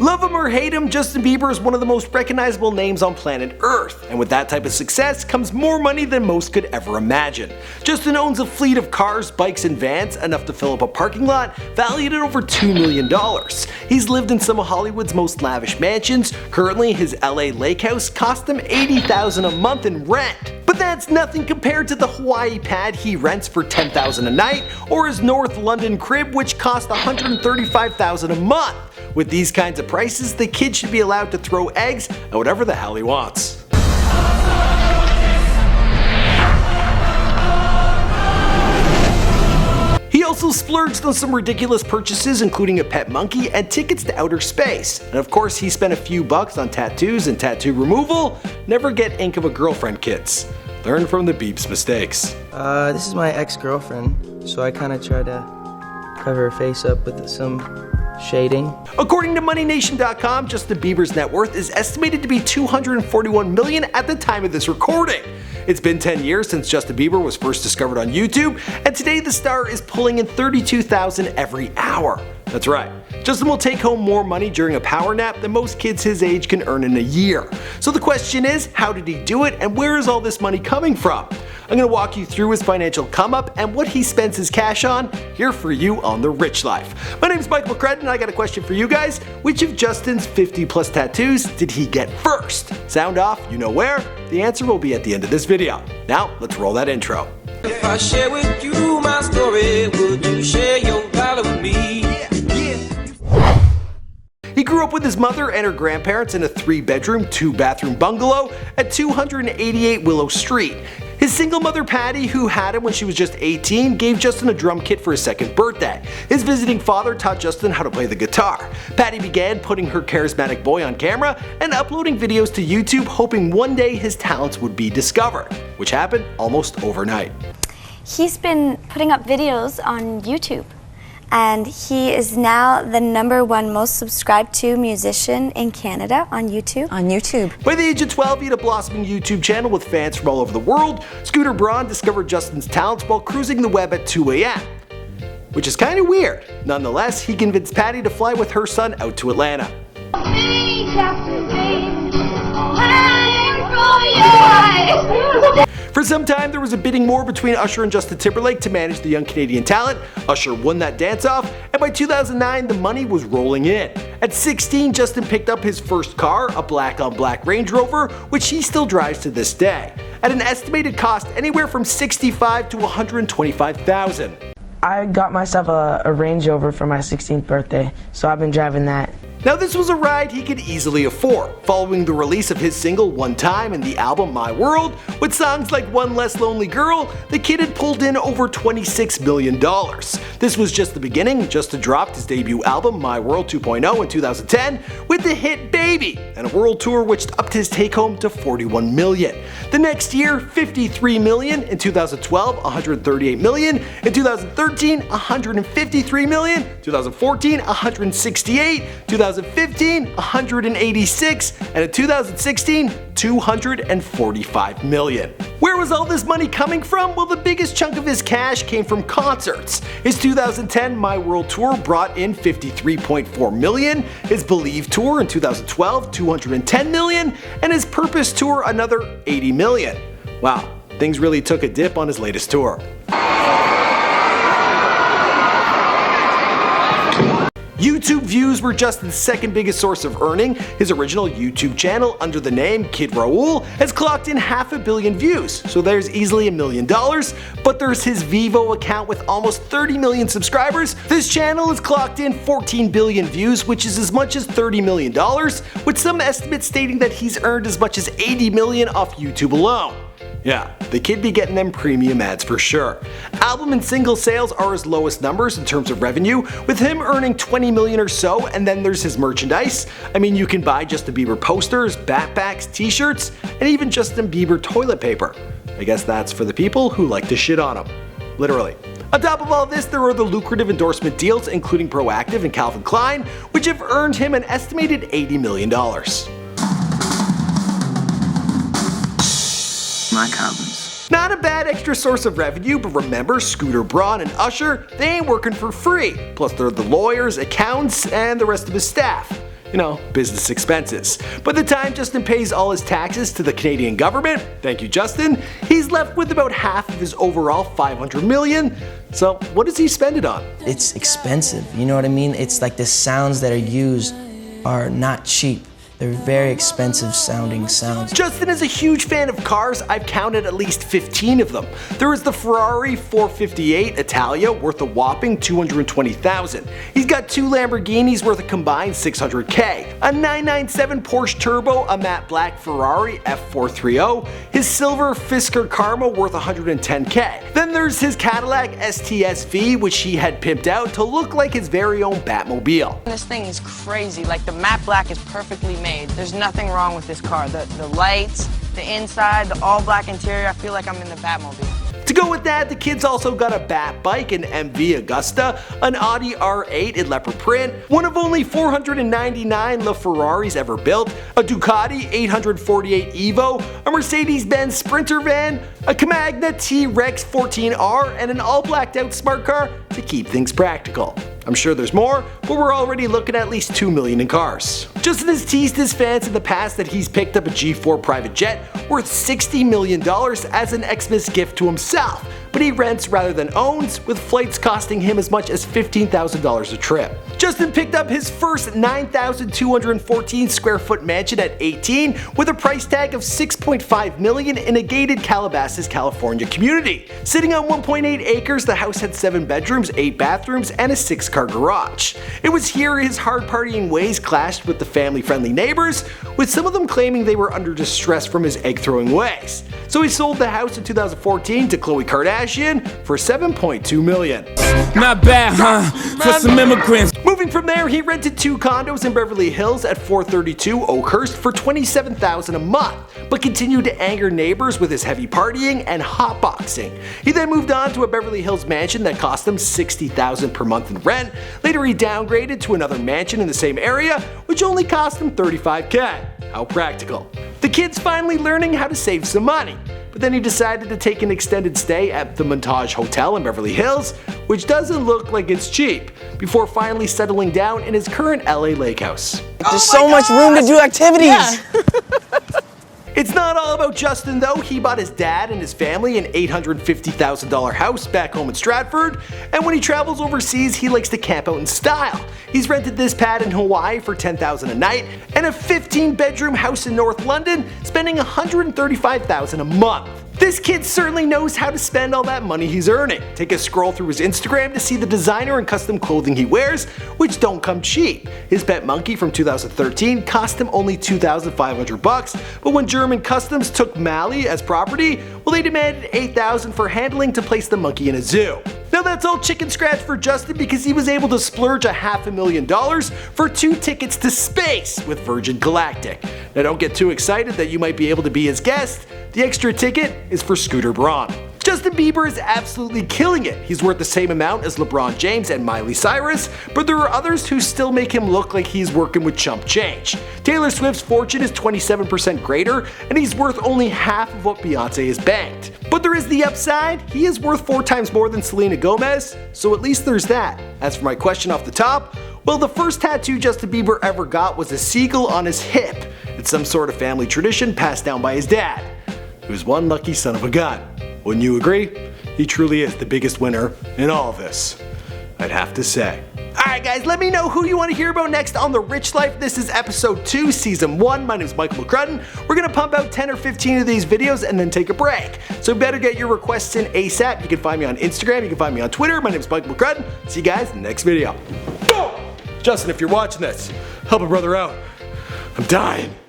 Love him or hate him, Justin Bieber is one of the most recognizable names on planet Earth, and with that type of success comes more money than most could ever imagine. Justin owns a fleet of cars, bikes, and vans, enough to fill up a parking lot, valued at over $2 million. He's lived in some of Hollywood's most lavish mansions. Currently, his LA Lakehouse cost him $80,000 a month in rent. But that's nothing compared to the Hawaii pad he rents for $10,000 a night, or his North London crib which cost $135,000 a month. With these kinds of prices, the kid should be allowed to throw eggs at whatever the hell he wants. He also splurged on some ridiculous purchases, including a pet monkey and tickets to outer space. And of course, he spent a few bucks on tattoos and tattoo removal. Never get ink of a girlfriend, kids. Learn from the Beeps' mistakes. This is my ex-girlfriend, so I kind of try to cover her face up with some shading. According to MoneyNation.com, Justin Bieber's net worth is estimated to be $241 million at the time of this recording. It's been 10 years since Justin Bieber was first discovered on YouTube, and today the star is pulling in $32,000 every hour. That's right, Justin will take home more money during a power nap than most kids his age can earn in a year. So the question is, how did he do it, and where is all this money coming from? I'm going to walk you through his financial come up and what he spends his cash on, here for you on The Rich Life. My name is Michael McCredden and I got a question for you guys. Which of Justin's 50 plus tattoos did he get first? Sound off, you know where? The answer will be at the end of this video. Now, let's roll that intro. If I share with you my story, would you share your dollar with me? He grew up with his mother and her grandparents in a 3-bedroom, 2-bathroom bungalow at 288 Willow Street. His single mother Patty, who had him when she was just 18, gave Justin a drum kit for his 2nd birthday. His visiting father taught Justin how to play the guitar. Patty began putting her charismatic boy on camera and uploading videos to YouTube, hoping one day his talents would be discovered, which happened almost overnight. He's been putting up videos on YouTube, and he is now the #1 most subscribed to musician in Canada on YouTube. By the age of 12, he had a blossoming YouTube channel with fans from all over the world. Scooter Braun discovered Justin's talents while cruising the web at 2 a.m. which is kind of weird. Nonetheless, he convinced Patty to fly with her son out to Atlanta. For some time, there was a bidding war between Usher and Justin Timberlake to manage the young Canadian talent. Usher won that dance-off, and by 2009, the money was rolling in. At 16, Justin picked up his first car, a black-on-black Range Rover, which he still drives to this day, at an estimated cost anywhere from $65,000 to $125,000. I got myself a Range Rover for my 16th birthday, so I've been driving that. Now this was a ride he could easily afford. Following the release of his single One Time and the album My World, with songs like One Less Lonely Girl, the kid had pulled in over $26 million. This was just the beginning. Justin dropped his debut album My World 2.0 in 2010 with the hit Baby, and a world tour which upped his take home to $41 million. The next year, $53 million, in 2012, $138 million, in 2013, $153 million, 2014, $168, 2015, $186, and in 2016, $245 million. Where was all this money coming from? Well, the biggest chunk of his cash came from concerts. His 2010 My World Tour brought in $53.4 million, his Believe Tour in 2012, $210 million, and his Purpose Tour another $80 million. Wow, things really took a dip on his latest tour. YouTube views were Justin's 2nd biggest source of earning. His original YouTube channel under the name Kid Raoul has clocked in 500 million views, so there's easily $1 million. But there's his Vivo account with almost 30 million subscribers. This channel has clocked in 14 billion views, which is as much as $30 million, with some estimates stating that he's earned as much as $80 million off YouTube alone. Yeah, the kid be getting them premium ads for sure. Album and single sales are his lowest numbers in terms of revenue, with him earning $20 million or so, and then there's his merchandise. I mean, you can buy Justin Bieber posters, backpacks, t-shirts, and even Justin Bieber toilet paper. I guess that's for the people who like to shit on him. Literally. On top of all this, there are the lucrative endorsement deals, including Proactive and Calvin Klein, which have earned him an estimated $80 million. My comments. Not a bad extra source of revenue, but remember, Scooter Braun and Usher, they ain't working for free. Plus they're the lawyers, accountants, and the rest of his staff. business expenses. By the time Justin pays all his taxes to the Canadian government, thank you Justin, he's left with about half of his overall $500 million. So what does he spend it on? It's expensive, you know what I mean? It's like the sounds that are used are not cheap. They're very expensive sounding sounds. Justin is a huge fan of cars. I've counted at least 15 of them. There is the Ferrari 458 Italia worth a whopping $220,000. He's got 2 Lamborghinis worth a combined $600K. A 997 Porsche Turbo, a matte black Ferrari F.430, his silver Fisker Karma worth $110K. Then there's his Cadillac STS-V, which he had pimped out to look like his very own Batmobile. This thing is crazy. Like, the matte black is perfectly made. There's nothing wrong with this car. The lights, the inside, the all black interior, I feel like I'm in the Batmobile. To go with that, the kids also got a Bat bike, an MV Augusta, an Audi R8 in leopard print, one of only 499 LaFerraris ever built, a Ducati 848 Evo, a Mercedes-Benz Sprinter van, a Camagna T-Rex 14R, and an all blacked out smart car to keep things practical. I'm sure there's more, but we're already looking at least $2 million in cars. Justin has teased his fans in the past that he's picked up a G4 private jet worth $60 million as an Xmas gift to himself, but he rents rather than owns, with flights costing him as much as $15,000 a trip. Justin picked up his first 9,214 square foot mansion at 18 with a price tag of $6.5 million in a gated Calabasas, California community. Sitting on 1.8 acres, the house had 7 bedrooms, 8 bathrooms, and a 6-car garage. It was here his hard partying ways clashed with the family-friendly neighbors, with some of them claiming they were under distress from his egg-throwing ways. So he sold the house in 2014 to Khloe Kardashian for $7.2 million. Not bad, huh? For some immigrants. Moving from there, he rented 2 condos in Beverly Hills at 432 Oakhurst for $27,000 a month, but continued to anger neighbors with his heavy partying and hotboxing. He then moved on to a Beverly Hills mansion that cost him $60,000 per month in rent. Later he downgraded to another mansion in the same area, which only cost him $35K. How practical. The kid's finally learning how to save some money. But then he decided to take an extended stay at the Montage Hotel in Beverly Hills, which doesn't look like it's cheap, before finally settling down in his current LA Lakehouse. There's so much room to do activities! Yeah. It's not all about Justin though. He bought his dad and his family an $850,000 house back home in Stratford, and when he travels overseas he likes to camp out in style. He's rented this pad in Hawaii for $10,000 a night and a 15-bedroom house in North London, spending $135,000 a month. This kid certainly knows how to spend all that money he's earning. Take a scroll through his Instagram to see the designer and custom clothing he wears, which don't come cheap. His pet monkey from 2013 cost him only $2,500, but when German Customs took Mali as property, well, they demanded $8,000 for handling to place the monkey in a zoo. Now that's all chicken scratch for Justin because he was able to splurge $500,000 for 2 tickets to space with Virgin Galactic. Now don't get too excited that you might be able to be his guest. The extra ticket is for Scooter Braun. Justin Bieber is absolutely killing it. He's worth the same amount as LeBron James and Miley Cyrus, but there are others who still make him look like he's working with chump change. Taylor Swift's fortune is 27% greater, and he's worth only half of what Beyonce has banked. But there is the upside. He is worth 4 times more than Selena Gomez, so at least there's that. As for my question off the top, well, the first tattoo Justin Bieber ever got was a seagull on his hip. It's some sort of family tradition passed down by his dad, who's one lucky son of a gun. Wouldn't you agree? He truly is the biggest winner in all of this, I'd have to say. Alright guys, let me know who you want to hear about next on The Rich Life. This is episode 2, season 1. My name is Michael McCrudden. We're going to pump out 10 or 15 of these videos and then take a break. So better get your requests in ASAP. You can find me on Instagram, you can find me on Twitter. My name is Michael McCrudden. See you guys in the next video. Justin, if you're watching this, help a brother out. I'm dying.